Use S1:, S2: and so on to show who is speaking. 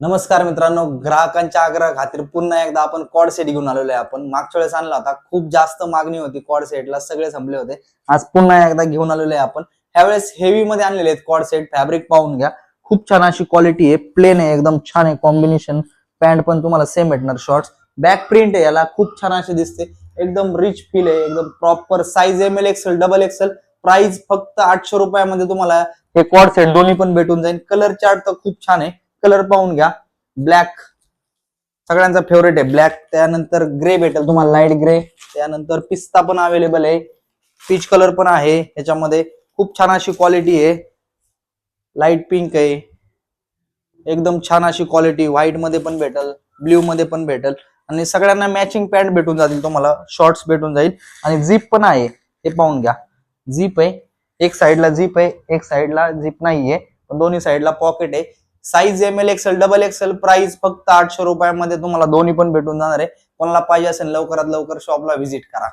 S1: नमस्कार मित्रांनो, ग्राहकांच्या आग्रह खातीर पुन्हा एकदा आपण कॉर्ड सेट घेऊन आलेलो आहे. आपण मागच्या वेळेस आणला होता, खूप जास्त मागणी होती कॉर्ड सेटला, सगळे संपले होते. आज पुन्हा एकदा घेऊन आलेलो आहे आपण. ह्यावेळेस हेवी मध्ये आणलेले आहेत कॉर्ड सेट. फॅब्रिक पाहून घ्या, खूप छान अशी क्वालिटी आहे, प्लेन आहे, एकदम छान आहे कॉम्बिनेशन. पॅन्ट पण तुम्हाला सेम भेटणार, शॉर्ट्स, बॅक प्रिंट आहे, याला खूप छान अशी दिसते, एकदम रिच फील आहे, एकदम proper size M L XL double XL. Price फक्त 800 रुपयामध्ये तुम्हाला हे कॉर्ड सेट दोन्ही पण भेटून जाईल. कलर चार्ट तर खूप छान आहे, कलर पाहून घ्या. ब्लॅक सगळ्यांचा फेवरेट आहे ब्लॅक, त्यानंतर ग्रे भेटेल तुम्हाला, लाईट ग्रे, त्यानंतर पिस्ता पण अवेलेबल आहे, पीच कलर पण आहे ह्याच्यामध्ये. खूप छान अशी क्वालिटी आहे, लाईट पिंक आहे, एकदम छान अशी क्वालिटी. व्हाईट मध्ये पण भेटेल, ब्ल्यू मध्ये पण भेटेल, आणि सगळ्यांना मॅचिंग पॅन्ट भेटून जातील तुम्हाला, शॉर्ट्स भेटून जाईल, आणि झिप पण आहे, हे पाहून घ्या. झिप आहे, एक साइडला झिप आहे, एक साइडला झिप नाहीये, पण दोन्ही साइडला पॉकेट आहे. Size M L XL double XL. Price फक्त 800 रुपयामध्ये तुम्हाला दोन्ही पण भेटून जाणार आहे. कोणाला पाहिजे असेल लवकरात लवकर शॉपला व्हिजिट करा.